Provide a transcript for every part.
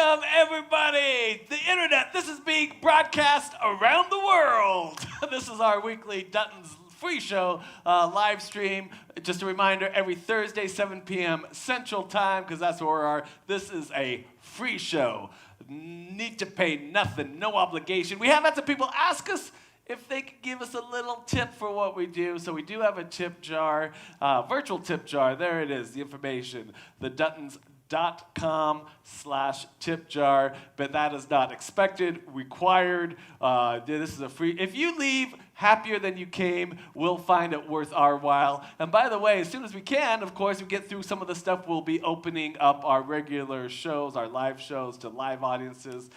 Welcome, everybody! The internet, this is being broadcast around the world. This is our weekly Duttons free show, live stream. Just a reminder, every Thursday, 7 p.m. Central Time, because that's where we are. This is a free show. Need to pay nothing, no obligation. We have had some people ask us if they could give us a little tip for what we do. So we do have a tip jar, virtual tip jar. There it is, the information. The Duttons.com/tip jar, but that is not expected, required. This is a free. If you leave happier than you came, we'll find it worth our while. And by the way, as soon as we can, of course, we get through some of the stuff, we'll be opening up our regular shows, our live shows, to live audiences.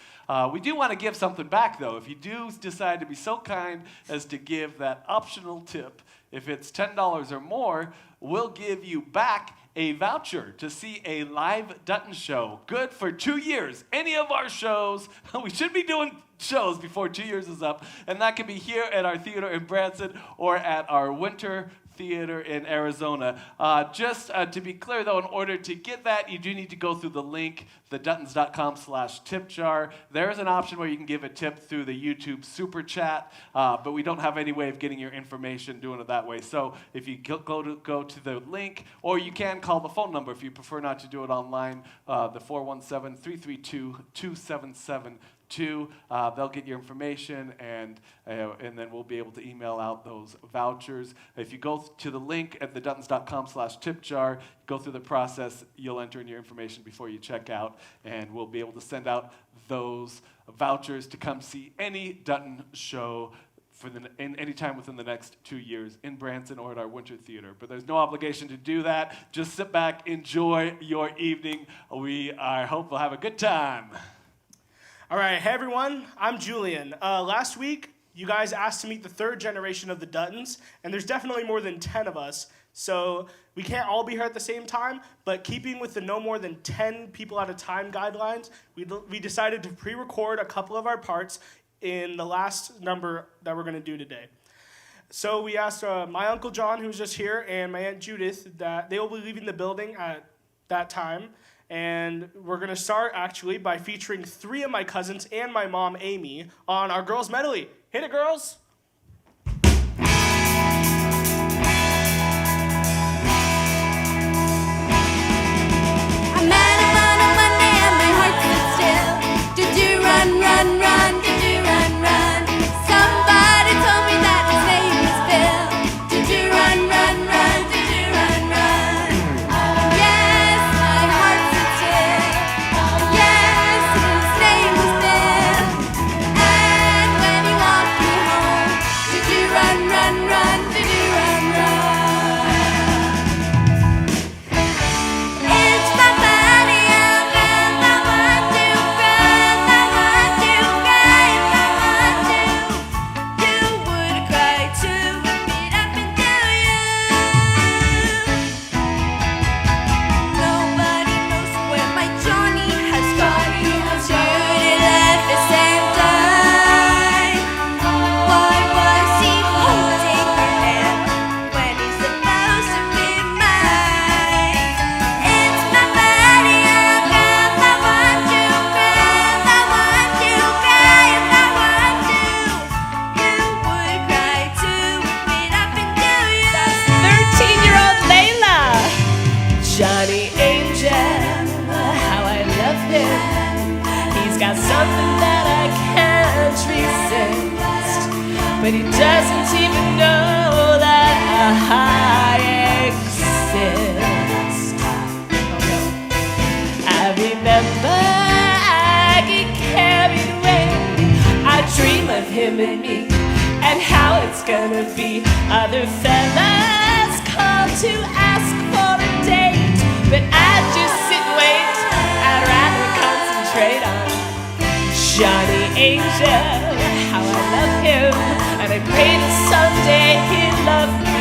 We do want to give something back, though. If you do decide to be so kind as to give that optional tip, if it's $10 or more, we'll give you back a voucher to see a live Dutton show. Good for 2 years. Any of our shows, we should be doing shows before 2 years is up, and that can be here at our theater in Branson or at our winter theater in Arizona. Just to be clear, though, in order to get that, you do need to go through the link, the Duttons.com/tip jar. There's an option where you can give a tip through the YouTube Super Chat, but we don't have any way of getting your information doing it that way. So if you go to the link, or you can call the phone number if you prefer not to do it online, the 417-332-2772. They'll get your information, and then we'll be able to email out those vouchers. If you go to the link at the Duttons.com/tip jar, go through the process, you'll enter in your information before you check out, and we'll be able to send out those vouchers to come see any Dutton show any time within the next 2 years in Branson or at our winter theater. But there's no obligation to do that. Just sit back, enjoy your evening. I hope we'll have a good time. All right, hey everyone, I'm Julian. Last week, you guys asked to meet the third generation of the Duttons, and there's definitely more than 10 of us, so we can't all be here at the same time, but keeping with the no more than 10 people at a time guidelines, we decided to pre-record a couple of our parts in the last number that we're gonna do today. So we asked my Uncle John, who's just here, and my Aunt Judith, that they will be leaving the building at that time. And we're going to start, actually, by featuring 3 of my cousins and my mom, Amy, on our Girls Medley. Hit it, girls! I met him on a Monday and my heart stood still. Did you run, run, run? Did you run, run? Somebody told me that his name was Bill. Did you run, run, run? Did you run, run? Yes, my heart stood still. Yes, his name was Bill. And when he walked me home, did you run, run, run? Did you run, run? It's my body, I'm I want to run, I want to cry, I want to. You would cry too if it happened to you. Nobody knows where my Johnny has gone. Judy left the same time. Why was he holding her hand when he's supposed to be mine? It's my body, I'm I want to cry, I want to cry, I want to. You would cry too if it happened to you. 13-year-old Layla. Johnny Angel, how I love him. He's got something that I can't resist, but he doesn't even know that I exist. Oh no. I remember I get carried away. I dream of him and me and how it's gonna be. Other fellas call to ask for a date, but I just sit and wait. I'd rather concentrate on Johnny Angel, how I love him, and I pray that someday he'll love me,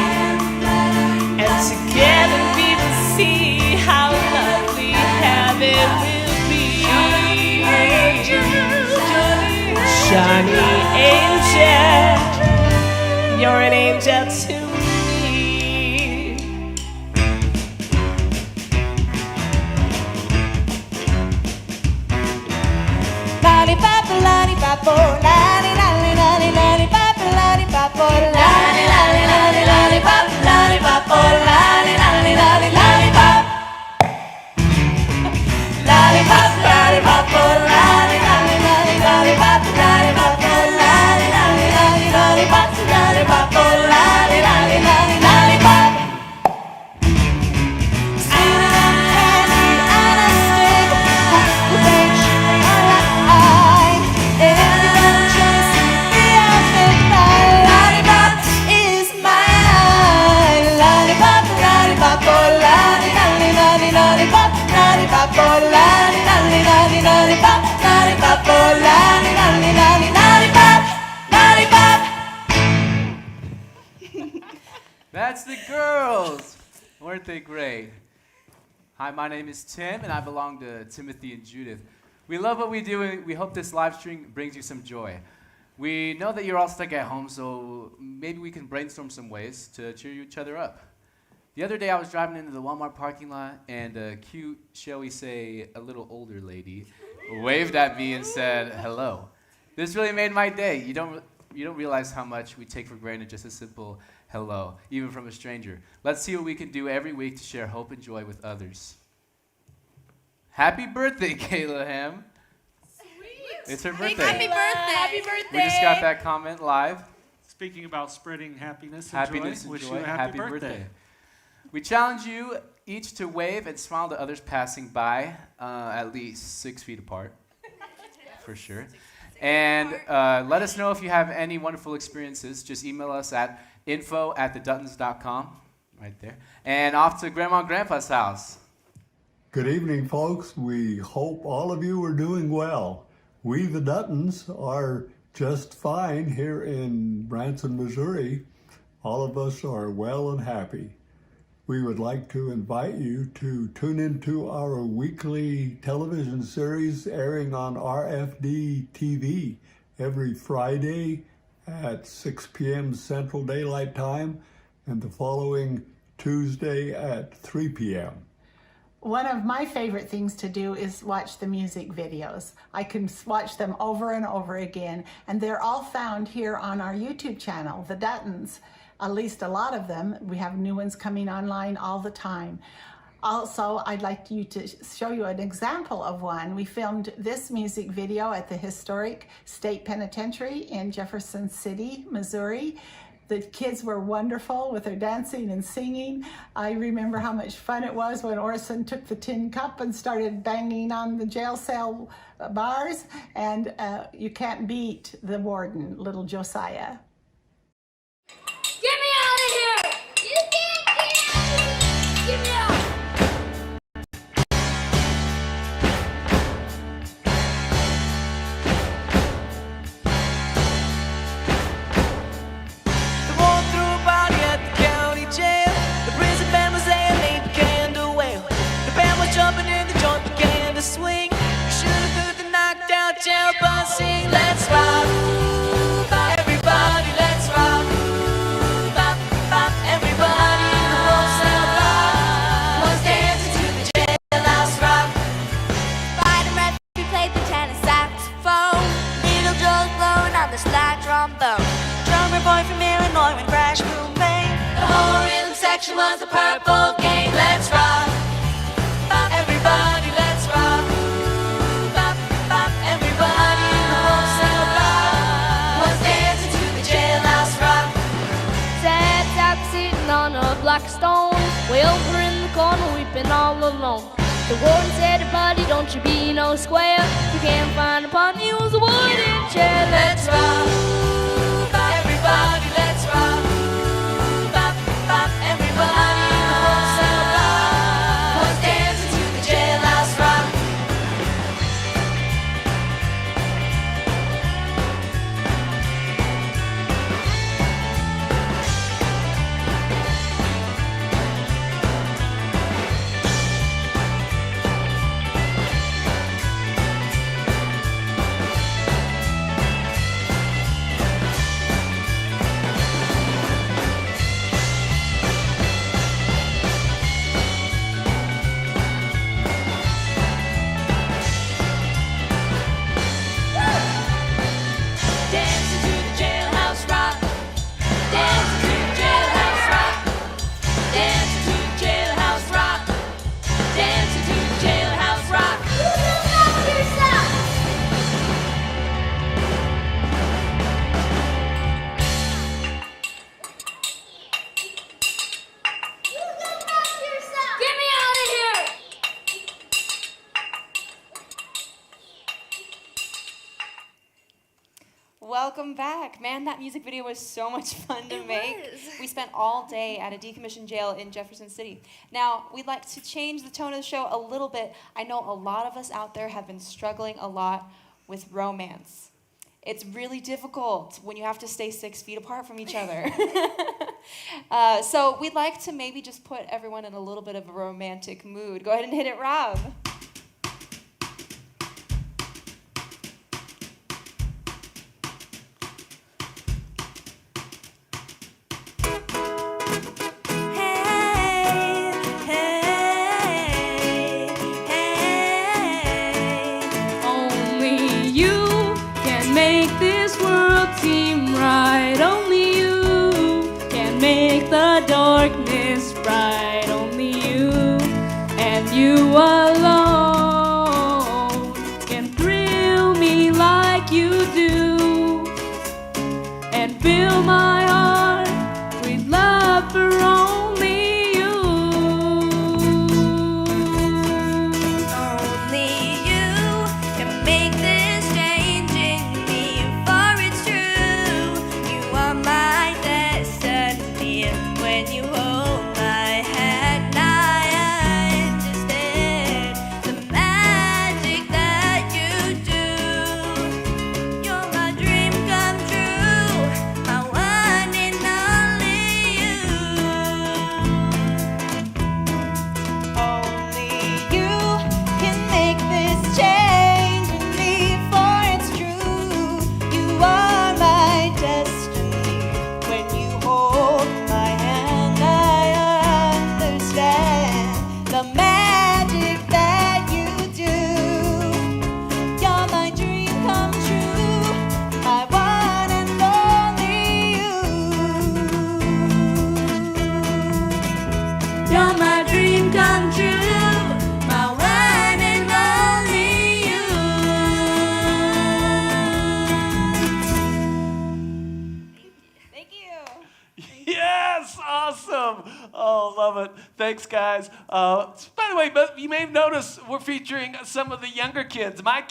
and together we will see how lovely heaven will be. Johnny Angel, you're an angel to me. That's the girls. Weren't they great? Hi, my name is Tim, and I belong to Timothy and Judith. We love what we do, and we hope this live stream brings you some joy. We know that you're all stuck at home, so maybe we can brainstorm some ways to cheer each other up. The other day, I was driving into the Walmart parking lot, and a cute, shall we say, a little older lady waved at me and said, hello. This really made my day. You don't realize how much we take for granted just a simple hello, even from a stranger. Let's see what we can do every week to share hope and joy with others. Happy birthday, Kayla Ham. Sweet. It's her birthday. Happy birthday. Happy birthday. We just got that comment live. Speaking about spreading happiness and Happiness joy, and wish joy. you a happy birthday. We challenge you each to wave and smile to others passing by, at least 6 feet apart, for sure. And let us know if you have any wonderful experiences. Just email us at info@theduttons.com, right there. And off to Grandma and Grandpa's house. Good evening, folks. We hope all of you are doing well. We, the Duttons, are just fine here in Branson, Missouri. All of us are well and happy. We would like to invite you to tune into our weekly television series airing on RFD TV every Friday at 6 p.m. Central Daylight Time and the following Tuesday at 3 p.m. One of my favorite things to do is watch the music videos. I can watch them over and over again, and they're all found here on our YouTube channel, The Duttons. At least a lot of them. We have new ones coming online all the time. Also, I'd like you to show you an example of one. We filmed this music video at the historic State Penitentiary in Jefferson City, Missouri. The kids were wonderful with their dancing and singing. I remember how much fun it was when Orson took the tin cup and started banging on the jail cell bars. And you can't beat the warden, little Josiah. Get me out of here! You can't get Get me out! They walked through a party at the county jail. The prison band was there and they began to wail. The band was jumping and the joint began to swing. You should have heard the knocked out jail band sing. Let's rock, everybody, let's rock. Everybody in the whole cell block was dancing to the Jailhouse Rock. Spider Murphy played the tenor saxophone. Needle Joe's blowing on the slide trombone. Drummer boy from Illinois when Crash Boom bang. The whole rhythm section was the Purple Gang. Let's rock, everybody, let's rock. Everybody in the whole cell block was dancing to the Jailhouse Rock. Sad tap sitting on a block of stone, way over in the corner weeping all alone. The warden said, buddy, don't you be no square. You can't find a partner, use a wooden chair. Let's rock, everybody, let's rock. Everybody in the whole cell block was dancing to the Jailhouse Rock. Dancing to the Jailhouse Rock. Dancing to the Jailhouse Rock. Dancing to the Jailhouse Rock. Dancing to the Jailhouse Rock. Get me out of here! Welcome back. Man, that music video was so much fun to make. We spent all day at a decommissioned jail in Jefferson City. Now, we'd like to change the tone of the show a little bit. I know a lot of us out there have been struggling a lot with romance. It's really difficult when you have to stay 6 feet apart from each other. So we'd like to maybe just put everyone in a little bit of a romantic mood. Go ahead and hit it, Rob. Only you can make this world seem right. Only you can make the darkness bright. Only you and you alone can thrill me like you do and fill my heart with love for only you. Only you can make this change in me, for it's true. You are my destiny, and when you hold my hand, I understand the magic that you do. You're my dream come true, my one and only you. Only you can make this change in me, for it's true. You are my destiny. When you hold my hand, I understand the magic that you do. You're my dream come true, my one and only you. You're my dream come true, my one and only you. Thank you. Yes, awesome. Oh, love it. Thanks, guys. By the way, but you may have noticed we're featuring some of the younger kids, my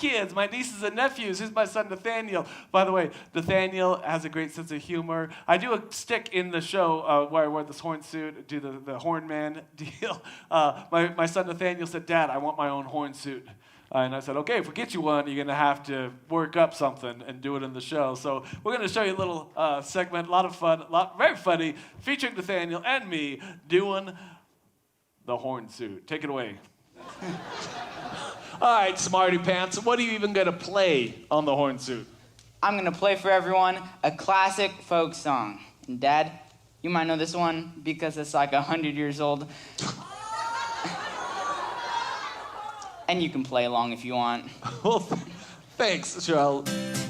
nieces and nephews. Here's my son, Nathaniel. By the way, Nathaniel has a great sense of humor. I do a stick in the show where I wear this horn suit, do the horn man deal. My son, Nathaniel, said, "Dad, I want my own horn suit." And I said, "Okay, if we get you one, you're going to have to work up something and do it in the show." So we're going to show you a little segment, a lot of fun, very funny, featuring Nathaniel and me doing the horn suit. Take it away. All right, Smarty Pants, what are you even going to play on the horn suit? I'm gonna play for everyone a classic folk song. And Dad, you might know this one because it's like 100 years old. And you can play along if you want. Well, thanks. Sure, I'll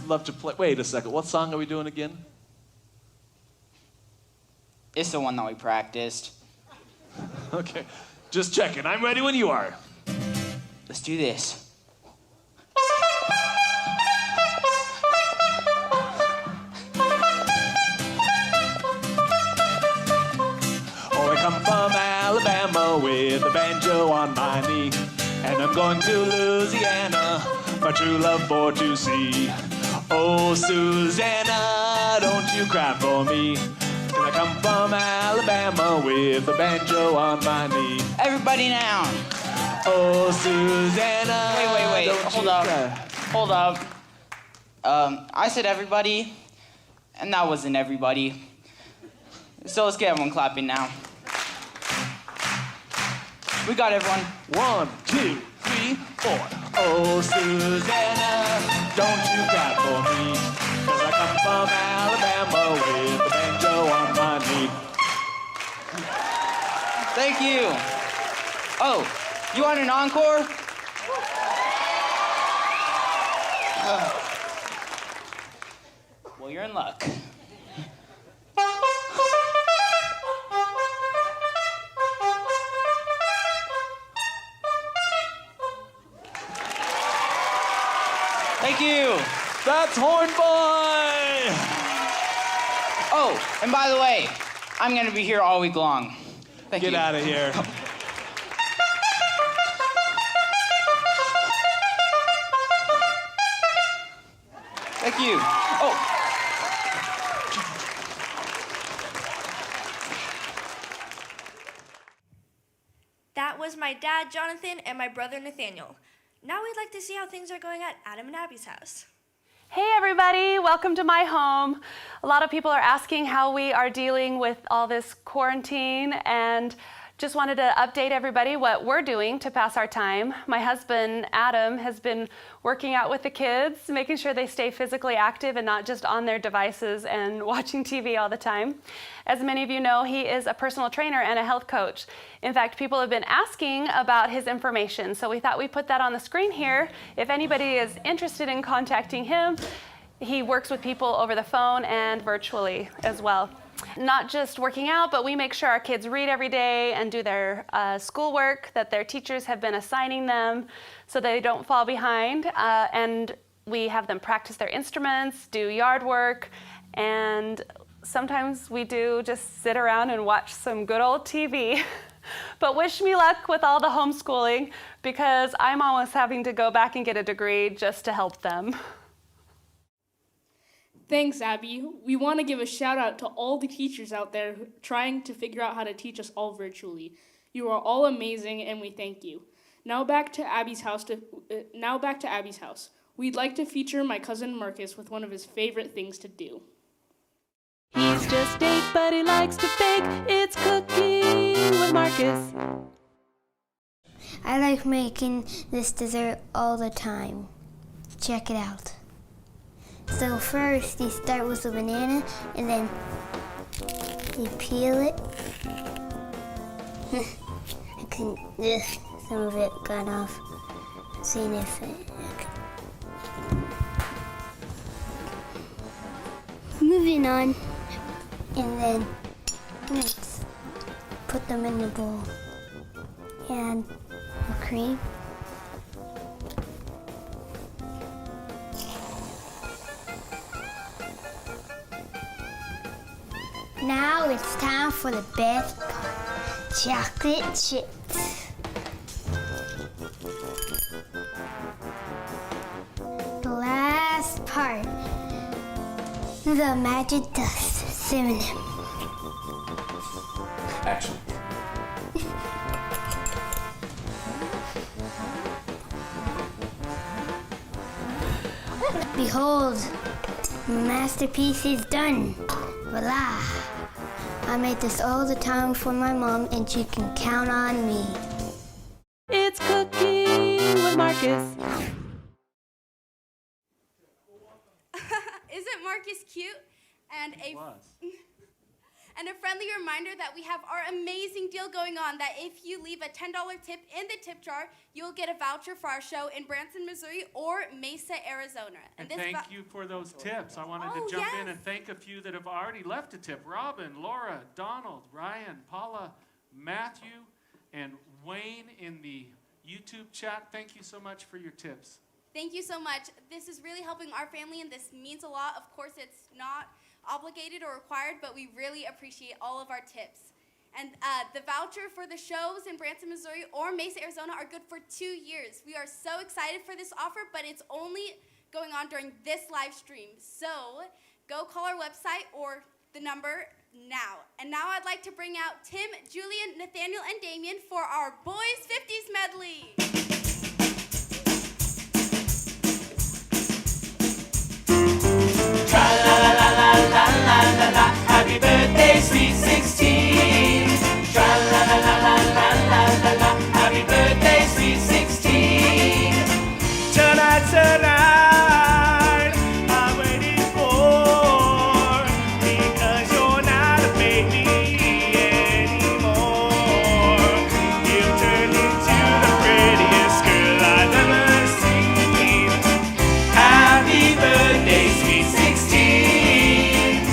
love to play. Wait a second, what song are we doing again? It's the one that we practiced. Okay, just checking. I'm ready when you are. Let's do this. Oh, I come from Alabama with a banjo on my knee. And I'm going to Louisiana, my true love for to see. Oh, Susanna, don't you cry for me. 'Cause I come from Alabama with a banjo on my knee. Everybody now. Oh, Susanna, Wait. don't Hold you up. cry. Hold up. I said everybody, and that wasn't everybody. So let's get everyone clapping now. We got everyone. 1, 2, 3, 4. Oh, Susanna, don't you cry for me. 'Cause I come from Alabama with a banjo on my knee. Thank you. Oh, you want an encore? Well, you're in luck. Thank you. That's Horn Boy! Oh, and by the way, I'm gonna be here all week long. Thank you. Get out of here. Thank you. Oh. That was my dad, Jonathan, and my brother, Nathaniel. Now we'd like to see how things are going at Adam and Abby's house. Hey everybody, welcome to my home. A lot of people are asking how we are dealing with all this quarantine, and just wanted to update everybody what we're doing to pass our time. My husband, Adam, has been working out with the kids, making sure they stay physically active and not just on their devices and watching TV all the time. As many of you know, he is a personal trainer and a health coach. In fact, people have been asking about his information, so we thought we'd put that on the screen here. If anybody is interested in contacting him, he works with people over the phone and virtually as well. Not just working out, but we make sure our kids read every day and do their schoolwork that their teachers have been assigning them so they don't fall behind. And we have them practice their instruments, do yard work, and sometimes we do just sit around and watch some good old TV. But wish me luck with all the homeschooling, because I'm almost having to go back and get a degree just to help them. Thanks, Abby. We want to give a shout out to all the teachers out there trying to figure out how to teach us all virtually. You are all amazing, and we thank you. Now back to Abby's house. We'd like to feature my cousin Marcus with one of his favorite things to do. He's just 8, but he likes to bake. It's cooking with Marcus. I like making this dessert all the time. Check it out. So first you start with a banana and then you peel it. Some of it got off. Seeing if moving on, and then let's put them in the bowl and the cream. Now it's time for the best part, chocolate chips. The last part, the magic dust cinnamon. Action. Behold, masterpiece is done. Voila! I made this all the time for my mom, and she can count on me. It's cooking with Marcus. Isn't Marcus cute? And a friendly reminder that we have our amazing deal going on, that if you leave a $10 tip in the tip jar, you'll get a voucher for our show in Branson, Missouri or Mesa, Arizona. And thank you for those tips. I wanted to jump in and thank a few that have already left a tip. Robin, Laura, Donald, Ryan, Paula, Matthew, and Wayne in the YouTube chat. Thank you so much for your tips. Thank you so much. This is really helping our family, and this means a lot. Of course, it's not obligated or required, but we really appreciate all of our tips. And the voucher for the shows in Branson, Missouri or Mesa, Arizona are good for 2 years. We are so excited for this offer, but it's only going on during this live stream. So go call our website or the number now. And now I'd like to bring out Tim, Julian, Nathaniel, and Damien for our Boys 50s medley. Happy birthday, sweet 16. Tra-la-la-la-la-la-la-la. Happy birthday, sweet 16. Tonight, I'm waiting for, because you're not a baby anymore. You've turned into the prettiest girl I've ever seen. Happy birthday, sweet 16.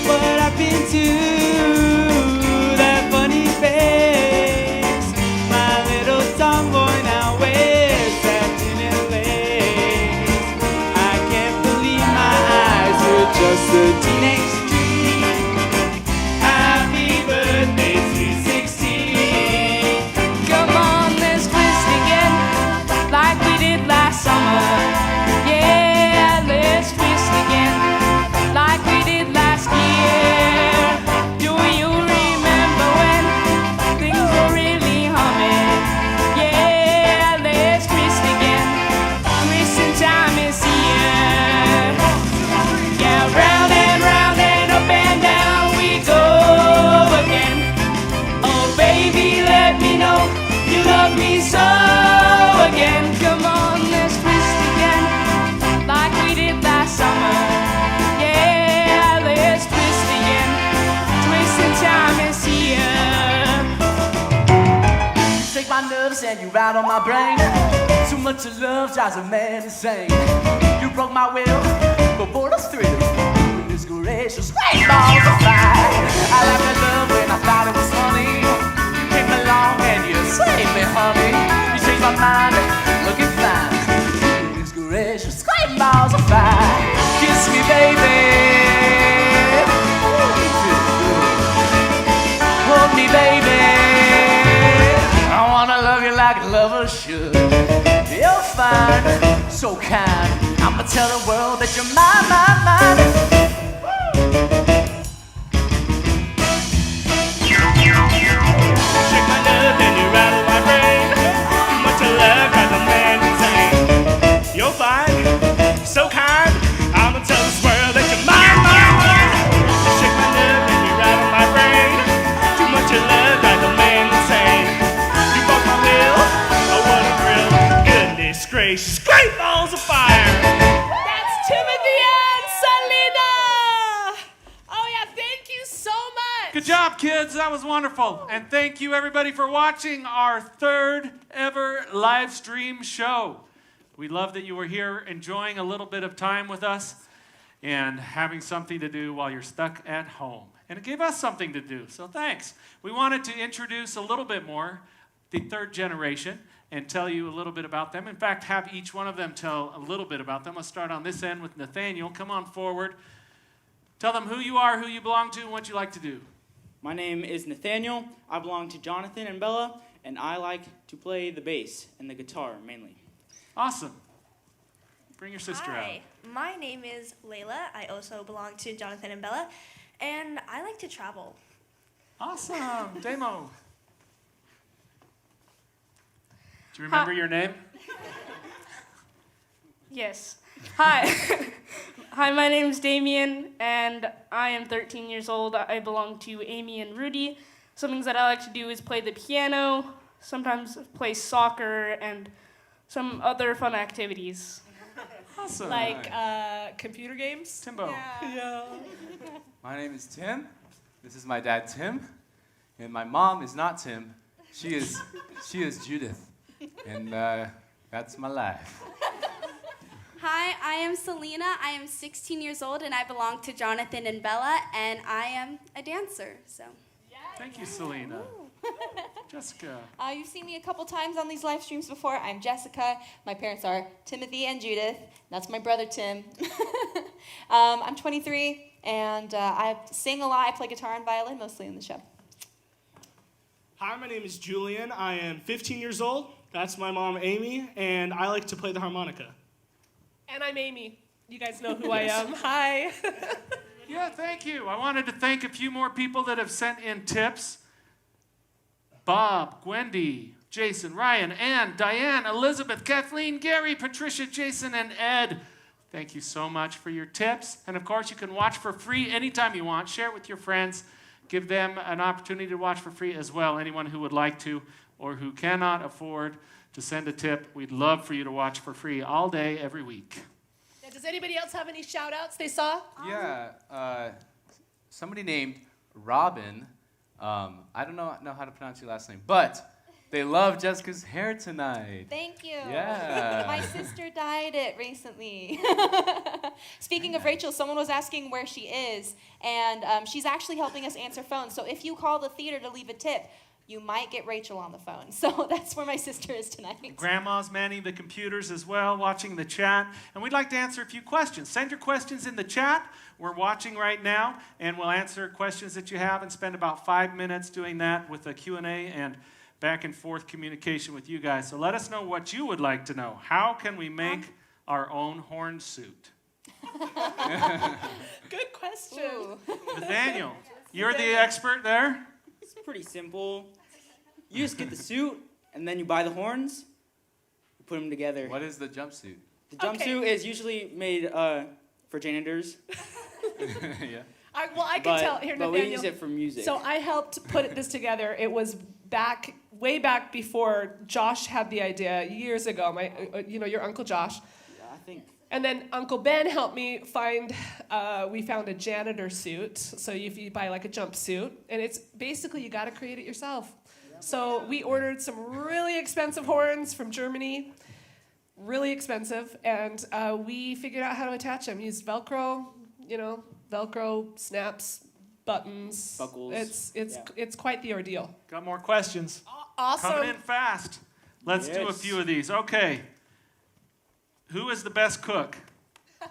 What I've been to love sent you out on my brain. Too much of love drives a man insane. You broke my will, but brought us through. Goodness gracious, great balls of fire. I laughed at love when I thought it was funny. You came along and you saved me, honey. You changed my mind and looking fine. Goodness gracious, great balls of fire. Kiss me, baby. Hold me, baby. I wanna love you like a lover should. You're fine, so kind. I'ma tell the world that you're mine, mine, mine. Shake my love and you rattle my brain. Too much of love drives a man insane. You're fine, so kind. I'ma tell this world that you're mine, mine, mine. Shake my love and you rattle my brain. Too much of love drives a man insane. You broke my will, oh what a thrill. Goodness gracious, great balls of fire. That's Timothy and Selena. Oh yeah, thank you so much. Good job, kids. That was wonderful. And thank you, everybody, for watching our third ever live stream show. We love that you were here enjoying a little bit of time with us and having something to do while you're stuck at home. And it gave us something to do, so thanks. We wanted to introduce a little bit more the third generation and tell you a little bit about them. In fact, have each one of them tell a little bit about them. Let's start on this end with Nathaniel. Come on forward. Tell them who you are, who you belong to, and what you like to do. My name is Nathaniel. I belong to Jonathan and Bella, and I like to play the bass and the guitar mainly. Awesome. Bring your sister Hi, my name is Layla. I also belong to Jonathan and Bella, and I like to travel. Awesome. Demo. Do you remember your name? Yes. Hi. Hi, my name is Damien, and I am 13 years old. I belong to Amy and Rudy. Some things that I like to do is play the piano, sometimes play soccer, and some other fun activities. Awesome. Like computer games? Timbo. Yeah. My name is Tim. This is my dad, Tim. And my mom is not Tim. She is Judith. And that's my life. Hi, I am Selena. I am 16 years old and I belong to Jonathan and Bella, and I am a dancer. So. Thank you, Selena. Jessica. You've seen me a couple times on these live streams before. I'm Jessica. My parents are Timothy and Judith. That's my brother, Tim. I'm 23, and I sing a lot. I play guitar and violin, mostly in the show. Hi, my name is Julian. I am 15 years old. That's my mom, Amy, and I like to play the harmonica. And I'm Amy. You guys know who I am. Hi. Yeah, thank you. I wanted to thank a few more people that have sent in tips. Bob, Gwendy, Jason, Ryan, Ann, Diane, Elizabeth, Kathleen, Gary, Patricia, Jason, and Ed. Thank you so much for your tips. And of course, you can watch for free anytime you want. Share it with your friends. Give them an opportunity to watch for free as well. Anyone who would like to or who cannot afford to send a tip, we'd love for you to watch for free all day, every week. Now, does anybody else have any shout-outs they saw? Yeah, somebody named Robin. I don't know how to pronounce your last name, but they love Jessica's hair tonight. Thank you. Yeah. My sister dyed it recently. Speaking of Rachel, someone was asking where she is, and she's actually helping us answer phones. So if you call the theater to leave a tip, you might get Rachel on the phone. So that's where my sister is tonight. Grandma's manning the computers as well, watching the chat. And we'd like to answer a few questions. Send your questions in the chat. We're watching right now, and we'll answer questions that you have and spend about 5 minutes doing that with a Q&A and back and forth communication with you guys. So let us know what you would like to know. How can we make our own horn suit? Good question. Nathaniel, you're the expert there? It's pretty simple. You just get the suit, and then you buy the horns, you put them together. What is the jumpsuit? The jumpsuit is usually made for janitors. Yeah. I can tell here, but Nathaniel. we use it for music. So I helped put this together. It was way back before Josh had the idea years ago. Your Uncle Josh. Yeah, I think. And then Uncle Ben helped me find. We found a janitor suit. So if you buy like a jumpsuit, and it's basically you got to create it yourself. So we ordered some really expensive horns from Germany, really expensive, and we figured out how to attach them. Used Velcro, Velcro, snaps, buttons. Buckles. It's quite the ordeal. Got more questions. Awesome. Coming in fast. Let's do a Yes. few of these. Okay. Who is the best cook?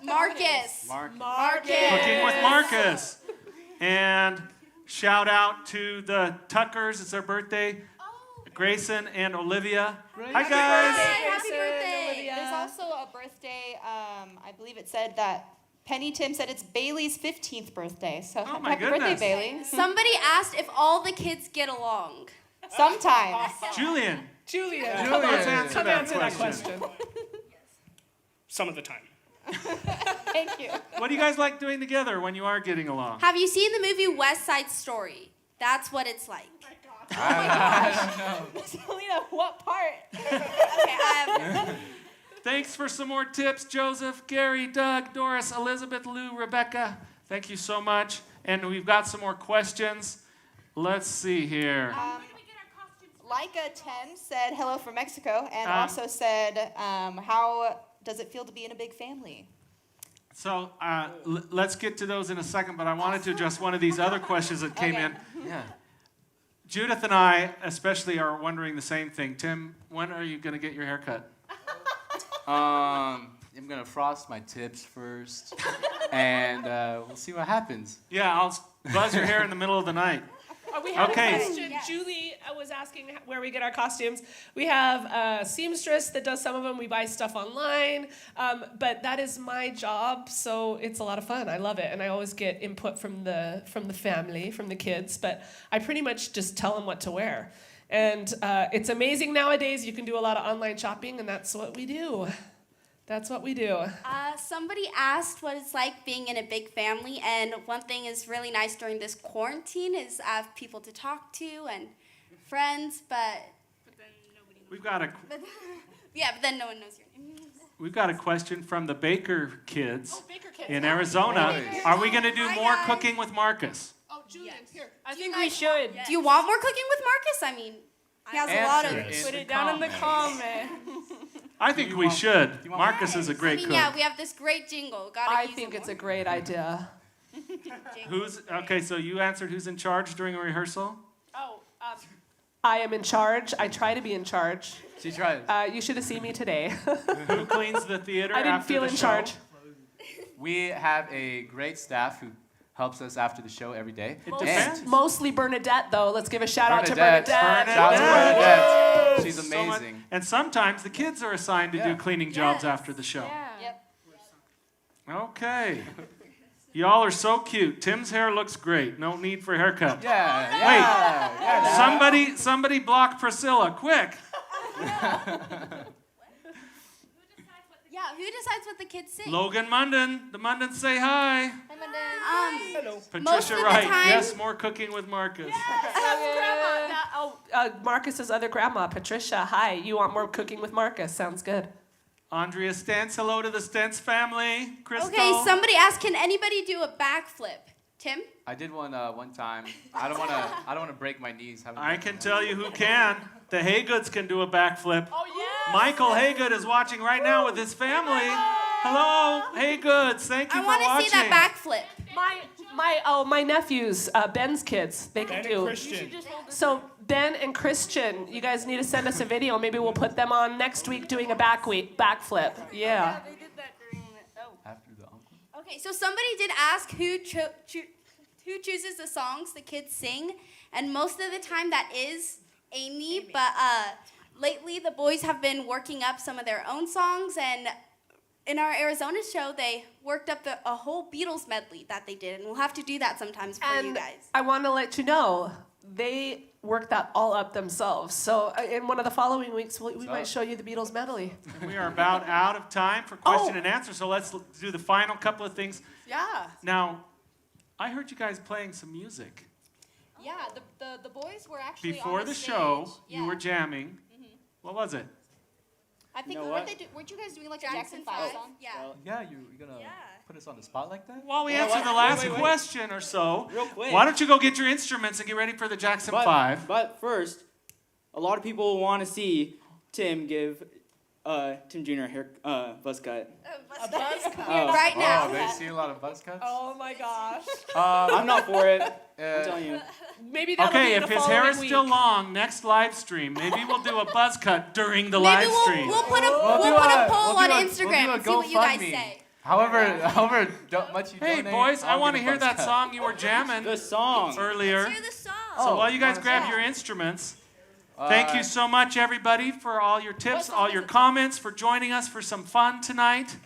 Marcus. Marcus. Cooking with Marcus. And shout out to the Tuckers. It's their birthday. Grayson and Olivia. Hi, guys. Happy Grayson, birthday. Olivia. There's also a birthday, I believe it said that Penny Tim said it's Bailey's 15th birthday. So my happy birthday, goodness. Bailey. Somebody asked if all the kids get along. Sometimes. Julian. Julian. Let's answer Come that answer that question. question. Some of the time. Thank you. What do you guys like doing together when you are getting along? Have you seen the movie West Side Story? That's what it's like. Selena, what part? Okay, Thanks for some more tips, Joseph, Gary, Doug, Doris, Elizabeth, Lou, Rebecca. Thank you so much. And we've got some more questions. Let's see here. Leica 10 said hello from Mexico and also said, how does it feel to be in a big family? So let's get to those in a second, but I wanted to address one of these other questions that came in. Yeah. Judith and I especially are wondering the same thing. Tim, when are you going to get your hair cut? I'm gonna frost my tips first, and we'll see what happens. Yeah, I'll buzz your hair in the middle of the night. We have Okay. a question. Yes. Julie was asking where we get our costumes. We have a seamstress that does some of them. We buy stuff online. But that is my job, so it's a lot of fun. I love it. And I always get input from the family, from the kids. But I pretty much just tell them what to wear. And it's amazing nowadays. You can do a lot of online shopping, and that's what we do. That's what we do. somebody asked what it's like being in a big family, and one thing is really nice during this quarantine is I have people to talk to and friends, but We've got a but then no one knows your name. We've got a question from the Baker kids Baker kids. in Arizona. Nice. Are we going to do Hi, more guys. cooking with Marcus? Oh, Julian, here. I think we should. Do you want more cooking with Marcus? I mean, he has a lot of. Answer Put it down in the comments. I think you we want- should. you want Marcus is a I great mean, cook. yeah, we have this great jingle. Gotta I use think it it's a more. great idea. Who's okay? So you answered who's in charge during a rehearsal? Oh, I am in charge. I try to be in charge. She tries. You should have seen me today. Who cleans the theater? I didn't after feel the in show? charge. We have a great staff who helps us after the show every day. It depends. Mostly Bernadette, though. Let's give a shout out to Bernadette. Bernadette. Shout out to Bernadette. She's So much- amazing. and sometimes the kids are assigned to do Yeah. cleaning jobs after the show. Yep. Okay. Y'all are so cute. Tim's hair looks great. No need for a haircut. Yeah. Somebody block Priscilla, quick. Yeah, who decides what the kids sing? Logan Munden. The Mundens say hi. Most Patricia of the Wright. time- Yes, more cooking with Marcus. Marcus's other grandma, Patricia. Hi. You want more cooking with Marcus? Sounds good. Andrea Stentz. Hello to the Stentz family. Crystal. Okay, somebody asked, can anybody do a backflip? Tim? I did one one time. I don't want to break my knees. I can tell you who can. The Haygoods can do a backflip. Oh, yeah. Michael Haygood is watching right now with his family. Hello, Haygoods. Thank you I for want watching. to see that backflip. My nephews, Ben's kids, they can Ben do. and Christian. So Ben and Christian, you guys need to send us a video. Maybe we'll put them on next week doing a backflip. Yeah. They did that during the, After the uncle. Okay, so somebody did ask who chooses the songs the kids sing, and most of the time that is Amy, but lately the boys have been working up some of their own songs, and in our Arizona show, they worked up a whole Beatles medley that they did, and we'll have to do that sometimes for you And guys. I want to let you know, they worked that all up themselves. So in one of the following weeks, we might show you the Beatles medley. And we are about out of time for question and answer, so let's do the final couple of things. Yeah. Now, I heard you guys playing some music. Yeah, the boys were actually Before on the stage. show, Yeah. you were jamming. What was it? I think You know weren't, what? weren't you guys doing like a Jackson Jackson 5 5? song? Yeah. Yeah, you're gonna put us on the spot like that? While we You know answer what? the last Wait. question or so, Real quick. why don't you go get your instruments and get ready for the Jackson 5? But first, a lot of people want to see Tim give Tim Jr. a hair buzz cut. A buzz cut. Right now. Oh, they see a lot of buzz cuts? Oh my gosh. I'm not for it. I'm telling you. Maybe that'll be Okay, in if the his hair following is week. still long, next live stream, maybe we'll do a buzz cut during the Maybe live stream. we'll put a poll on Instagram and see what you guys say. However much you Hey, donate, boys, I I'll want to get a hear buzz that cut. song you were jamming The song. earlier. Hear the song. So while you guys honestly. grab your instruments, thank you so much, everybody, for all your tips, all your comments, for joining us for some fun tonight.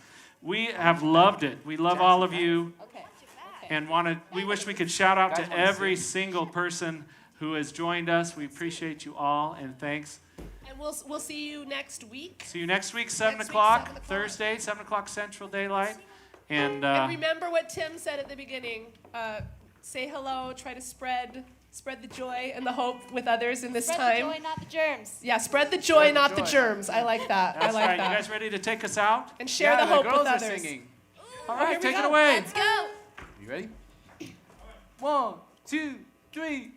We have loved it. We love all of you, and we wish we could shout out to every single person who has joined us. We appreciate you all, and thanks. And we'll see you next week. See you next week, 7 Next week, o'clock, 7 o'clock. Thursday, 7 o'clock Central Daylight. And And remember what Tim said at the beginning. Say hello. Try to spread the joy and the hope with others in this Spread time. the joy, not the germs. Yeah, spread the joy, not the germs. I like that. that's I like right. that. You guys ready to take us out? And share the Yeah, hope girls with are others. singing. All right, here we take it go. away. Let's go. You ready? 1, 2, 3.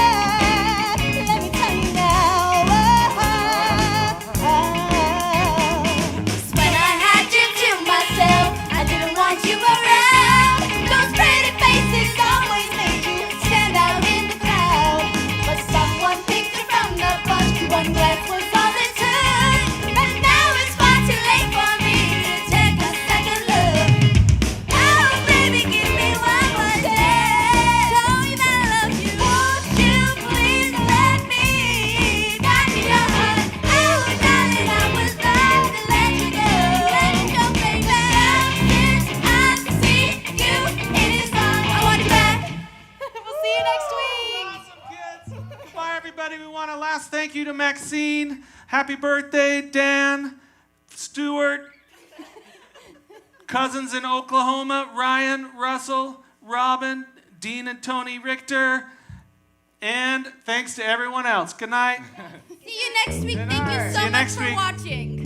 Let me tell you now. When I had you to myself, I didn't want you around. Those pretty faces always made you stand out in the crowd. But someone picked you from the bunch. One glance was all it took. And now it's far too late for me to take a second look. Oh, baby, give me one more chance. Show me that I love you. Won't you please let me guide me your heart? Oh, darling, I would love to let you go. Let you go, baby. Since I see you, it is on. I want you back. We'll see you next week. Awesome, kids. Bye, everybody. We want a last thank you to Maxine. Happy birthday, Dan, Stuart, cousins in Oklahoma, Ryan, Russell, Robin, Dean and Tony Richter, and thanks to everyone else. Good night. See you next week. Thank you See so you much next for week. watching.